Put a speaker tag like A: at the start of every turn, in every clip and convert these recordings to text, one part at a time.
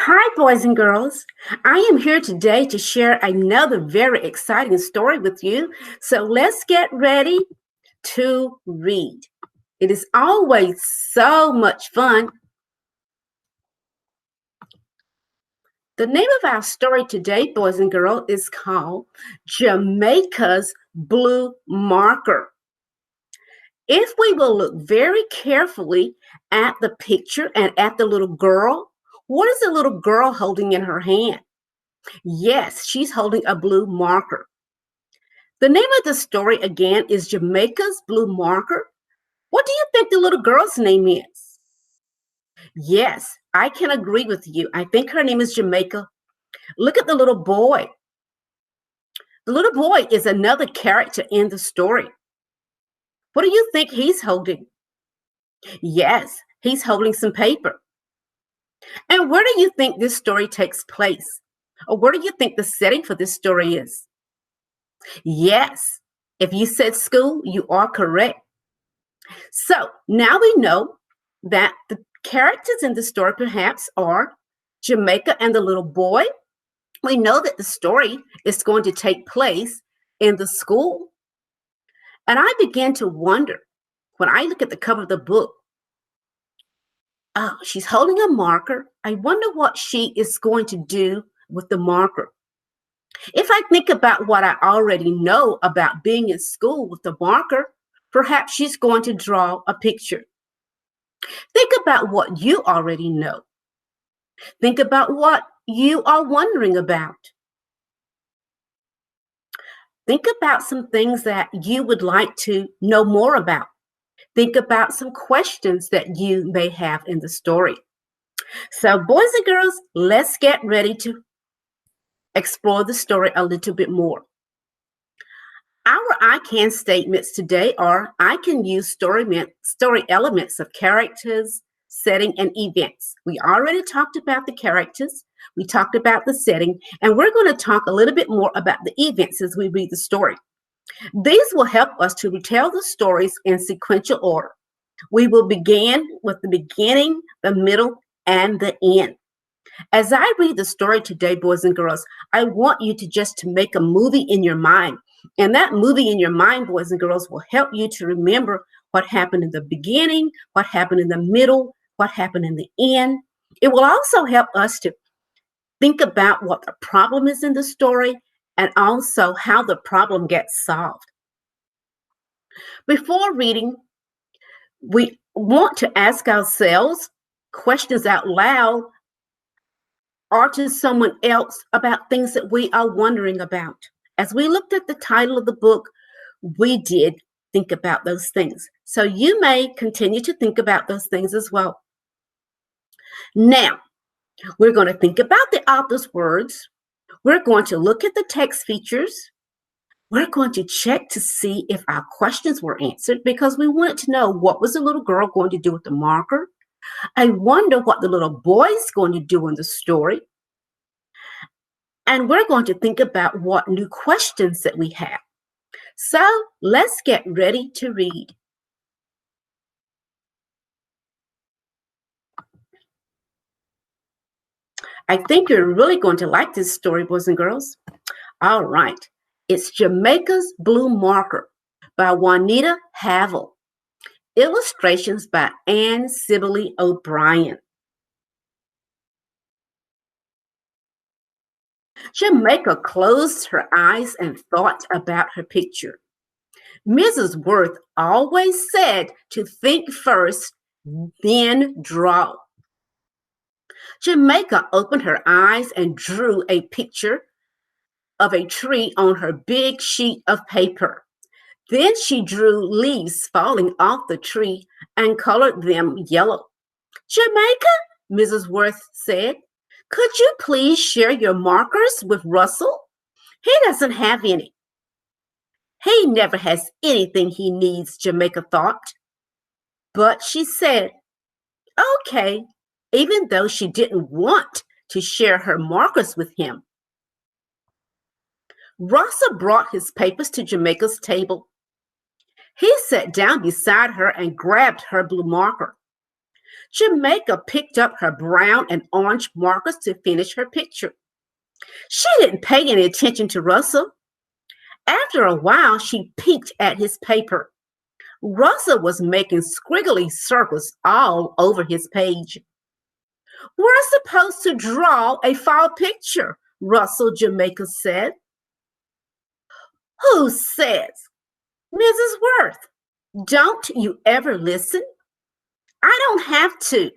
A: Hi, boys and girls. I am here today to share another very exciting story with you. So let's get ready to read. It is always so much fun. The name of our story today, boys and girls, is called Jamaica's Blue Marker. If we will look very carefully at the picture and at the little girl, what is the little girl holding in her hand? Yes, she's holding a blue marker. The name of the story again is Jamaica's Blue Marker. What do you think the little girl's name is? Yes, I can agree with you. I think her name is Jamaica. Look at the little boy. The little boy is another character in the story. What do you think he's holding? Yes, he's holding some paper. And where do you think this story takes place? Or where do you think the setting for this story is? Yes, if you said school, you are correct. So now we know that the characters in the story perhaps are Jamaica and the little boy. We know that the story is going to take place in the school. And I began to wonder when I look at the cover of the book. Oh, she's holding a marker. I wonder what she is going to do with the marker. If I think about what I already know about being in school with the marker, perhaps she's going to draw a picture. Think about what you already know. Think about what you are wondering about. Think about some things that you would like to know more about. Think about some questions that you may have in the story. So, boys and girls, let's get ready to explore the story a little bit more. Our I can statements today are I can use story elements of characters, setting, and events. We already talked about the characters, we talked about the setting, and we're going to talk a little bit more about the events as we read the story. These will help us to retell the stories in sequential order. We will begin with the beginning, the middle, and the end. As I read the story today, boys and girls, I want you to make a movie in your mind. And that movie in your mind, boys and girls, will help you to remember what happened in the beginning, what happened in the middle, what happened in the end. It will also help us to think about what the problem is in the story and also how the problem gets solved. Before reading, we want to ask ourselves questions out loud or to someone else about things that we are wondering about. As we looked at the title of the book, we did think about those things. So you may continue to think about those things as well. Now, we're going to think about the author's words. We're going to look at the text features. We're going to check to see if our questions were answered because we wanted to know what was the little girl going to do with the marker. I wonder what the little boy is going to do in the story. And we're going to think about what new questions that we have. So let's get ready to read. I think you're really going to like this story, boys and girls. All right. It's Jamaica's Blue Marker by Juanita Havel. Illustrations by Anne Sibley O'Brien. Jamaica closed her eyes and thought about her picture. Mrs. Worth always said to think first, then draw. Jamaica opened her eyes and drew a picture of a tree on her big sheet of paper. Then she drew leaves falling off the tree and colored them yellow. Jamaica, Mrs. Worth said, could you please share your markers with Russell? He doesn't have any. He never has anything he needs, Jamaica thought. But she said, okay, even though she didn't want to share her markers with him. Russell brought his papers to Jamaica's table. He sat down beside her and grabbed her blue marker. Jamaica picked up her brown and orange markers to finish her picture. She didn't pay any attention to Russell. After a while, she peeked at his paper. Russell was making squiggly circles all over his page. "We're supposed to draw a fall picture," Russell Jamaica said. "Who says?" "Mrs. Worth. Don't you ever listen?" "I don't have to."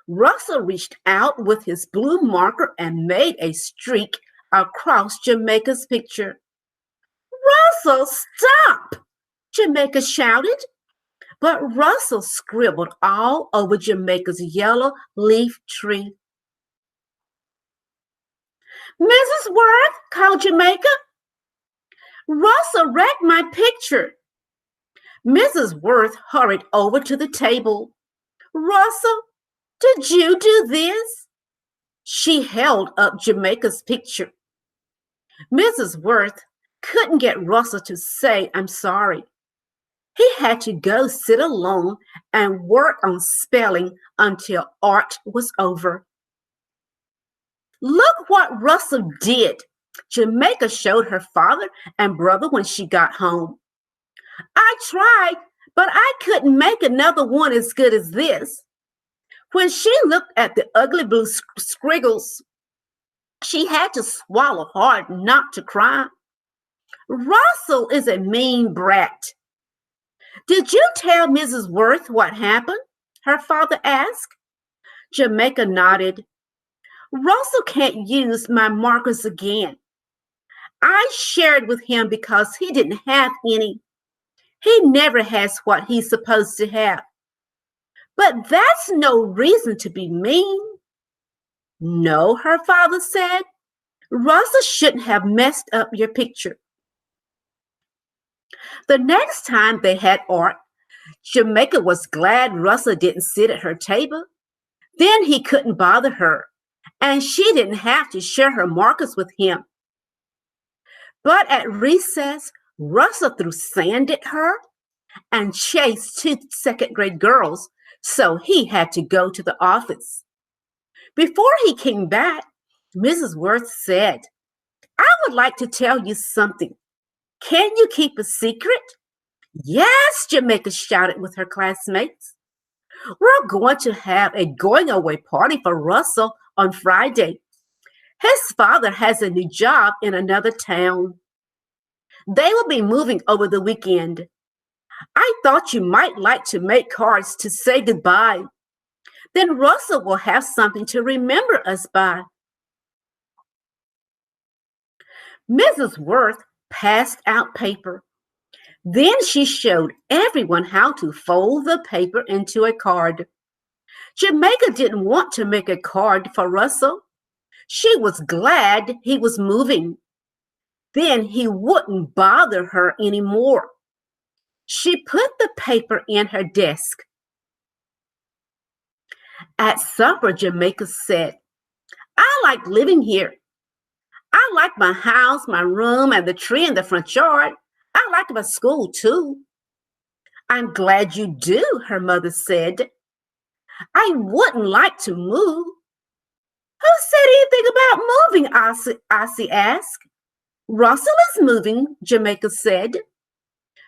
A: Russell reached out with his blue marker and made a streak across Jamaica's picture. "Russell, stop!" Jamaica shouted. But Russell scribbled all over Jamaica's yellow leaf tree. "Mrs. Worth," called Jamaica, "Russell wrecked my picture." Mrs. Worth hurried over to the table. "Russell, did you do this?" She held up Jamaica's picture. Mrs. Worth couldn't get Russell to say, "I'm sorry." He had to go sit alone and work on spelling until art was over. "Look what Russell did," Jamaica showed her father and brother when she got home. "I tried, but I couldn't make another one as good as this." When she looked at the ugly blue squiggles, she had to swallow hard not to cry. "Russell is a mean brat." "Did you tell Mrs. Worth what happened?" her father asked. Jamaica nodded. "Russell can't use my markers again. I shared with him because he didn't have any. He never has what he's supposed to have." "But that's no reason to be mean." "No," her father said. "Russell shouldn't have messed up your picture." The next time they had art, Jamaica was glad Russell didn't sit at her table. Then he couldn't bother her, and she didn't have to share her markers with him. But at recess, Russell threw sand at her and chased two second-grade girls, so he had to go to the office. Before he came back, Mrs. Worth said, "I would like to tell you something. Can you keep a secret?" "Yes," Jamaica shouted with her classmates. "We're going to have a going-away party for Russell on Friday. His father has a new job in another town. They will be moving over the weekend. I thought you might like to make cards to say goodbye. Then Russell will have something to remember us by." Mrs. Worth passed out paper. Then she showed everyone how to fold the paper into a card. Jamaica didn't want to make a card for Russell. She was glad he was moving. Then he wouldn't bother her anymore. She put the paper in her desk. At supper, Jamaica said, "I like living here. I like my house, my room, and the tree in the front yard. I like my school, too." "I'm glad you do," her mother said. "I wouldn't like to move." "Who said anything about moving?" Ossie asked. "Russell is moving," Jamaica said.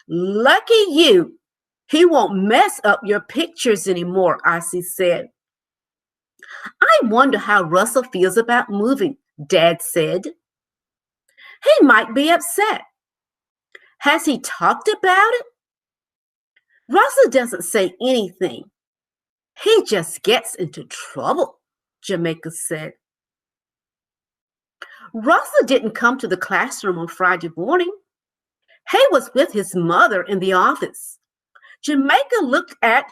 A: "Lucky you. He won't mess up your pictures anymore," Ossie said. "I wonder how Russell feels about moving," Dad said. "He might be upset." "Has he talked about it?" "Russell doesn't say anything. He just gets into trouble," Jamaica said. Russell didn't come to the classroom on Friday morning. He was with his mother in the office. Jamaica looked at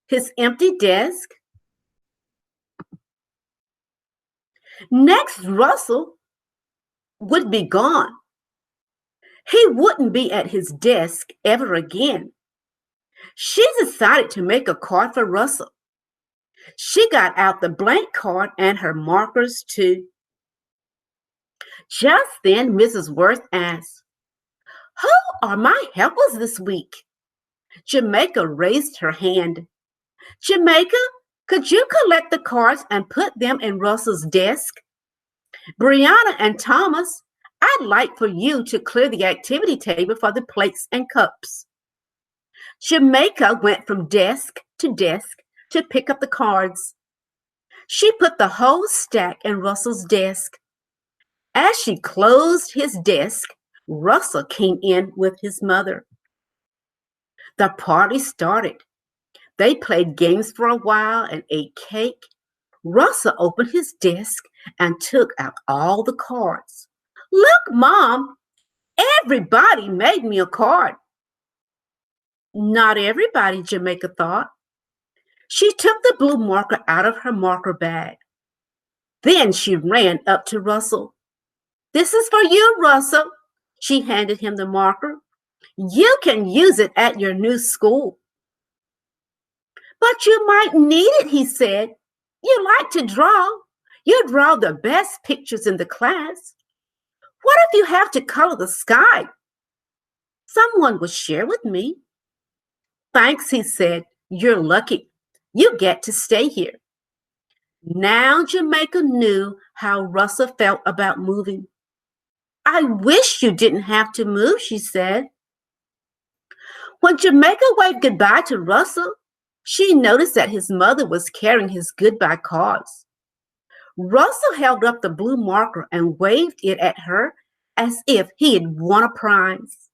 A: his empty desk. Next, Russell would be gone. He wouldn't be at his desk ever again. She decided to make a card for Russell. She got out the blank card and her markers too. Just then, Mrs. Worth asked, "Who are my helpers this week?" Jamaica raised her hand. Jamaica, could you collect the cards and put them in Russell's desk? Brianna and Thomas, I'd like for you to clear the activity table for the plates and cups. Jamaica went from desk to pick up the cards. She put the whole stack in Russell's desk. As she closed his desk, Russell came in with his mother. The party started. They played games for a while and ate cake. Russell opened his desk and took out all the cards. Look, Mom, everybody made me a card. Not everybody, Jamaica thought. She took the blue marker out of her marker bag. Then she ran up to Russell. This is for you, Russell. She handed him the marker. You can use it at your new school. But you might need it, he said. You like to draw. You draw the best pictures in the class. What if you have to color the sky? Someone will share with me. Thanks, he said. You're lucky. You get to stay here. Now Jamaica knew how Russell felt about moving. I wish you didn't have to move, she said. When Jamaica waved goodbye to Russell, she noticed that his mother was carrying his goodbye cards. Russell held up the blue marker and waved it at her as if he had won a prize.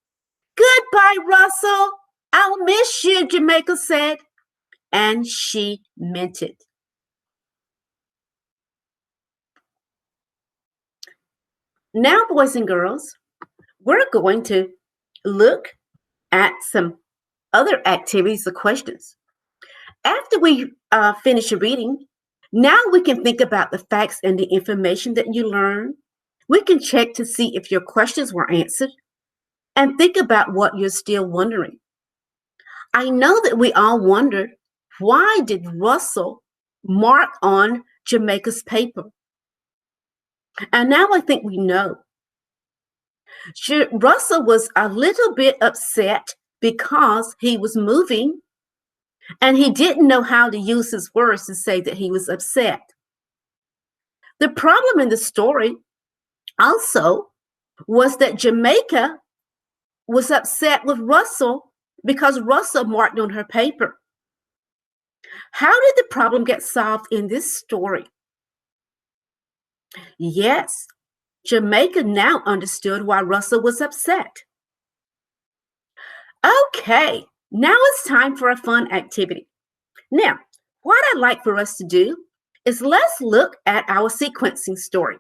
A: Goodbye, Russell. I'll miss you, Jamaica said. And she meant it. Now, boys and girls, we're going to look at some other activities or questions. After we finish reading, now we can think about the facts and the information that you learned. We can check to see if your questions were answered and think about what you're still wondering. I know that we all wondered, why did Russell mark on Jamaica's paper? And now I think we know. Russell was a little bit upset because he was moving and he didn't know how to use his words to say that he was upset. The problem in the story also was that Jamaica was upset with Russell because Russell marked on her paper. How did the problem get solved in this story? Yes, Jamaica now understood why Russell was upset. Okay, now it's time for a fun activity. Now, what I'd like for us to do is let's look at our sequencing story.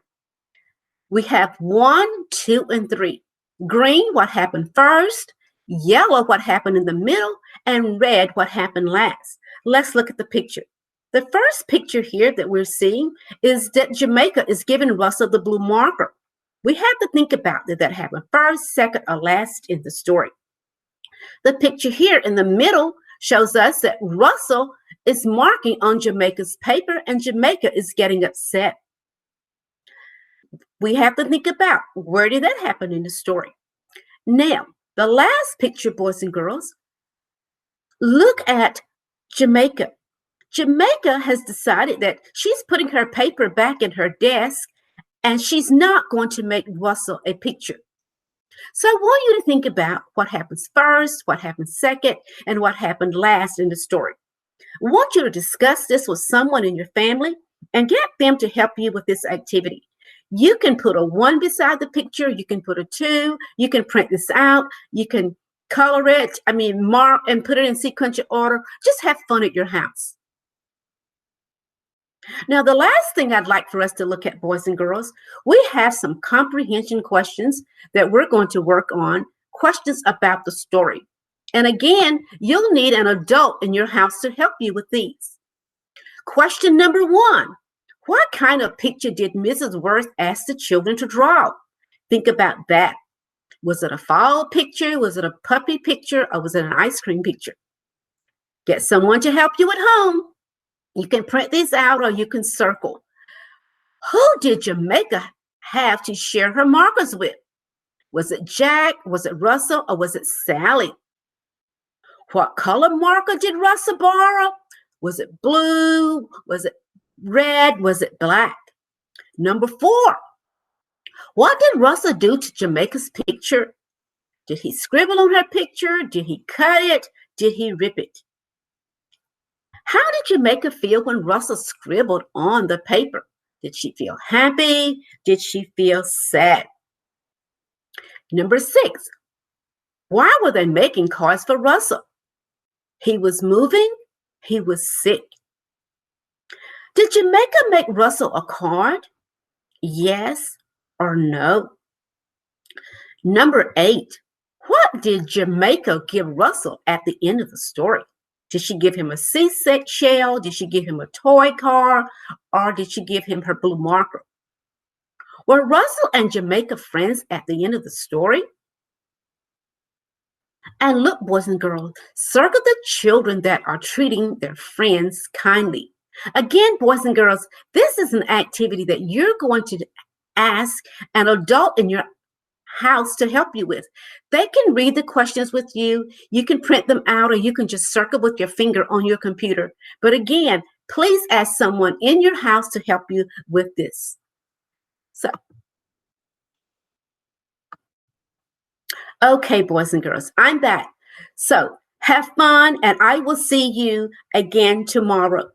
A: We have 1, 2, and 3. Green, what happened first, yellow, what happened in the middle, and red, what happened last. Let's look at the picture. The first picture here that we're seeing is that Jamaica is giving Russell the blue marker. We have to think about did that happen first, second, or last in the story. The picture here in the middle shows us that Russell is marking on Jamaica's paper and Jamaica is getting upset. We have to think about where did that happen in the story. Now, the last picture, boys and girls, look at Jamaica. Jamaica has decided that she's putting her paper back in her desk and she's not going to make Russell a picture. So I want you to think about what happens first, what happens second, and what happened last in the story. I want you to discuss this with someone in your family and get them to help you with this activity. You can put a 1 beside the picture, you can put a 2, you can print this out, you can color it, mark and put it in sequential order. Just have fun at your house. Now, the last thing I'd like for us to look at, boys and girls, we have some comprehension questions that we're going to work on, questions about the story. And again, you'll need an adult in your house to help you with these. Question number 1, what kind of picture did Mrs. Worth ask the children to draw? Think about that. Was it a fall picture? Was it a puppy picture? Or was it an ice cream picture? Get someone to help you at home. You can print these out or you can circle. Who did Jamaica have to share her markers with? Was it Jack? Was it Russell? Or was it Sally? What color marker did Russell borrow? Was it blue? Was it red? Was it black? Number 4, what did Russell do to Jamaica's picture? Did he scribble on her picture? Did he cut it? Did he rip it? How did Jamaica feel when Russell scribbled on the paper? Did she feel happy? Did she feel sad? Number 6, why were they making cards for Russell? He was moving. He was sick. Did Jamaica make Russell a card? Yes or no? Number 8, what did Jamaica give Russell at the end of the story? Did she give him a seashell? Did she give him a toy car? Or did she give him her blue marker? Were Russell and Jamaica friends at the end of the story? And look, boys and girls, circle the children that are treating their friends kindly. Again, boys and girls, this is an activity that you're going to ask an adult in your house to help you with. They can read the questions with you. You can print them out, or you can just circle with your finger on your computer. But again, please ask someone in your house to help you with this. So, okay, boys and girls, I'm back. So have fun, and I will see you again tomorrow.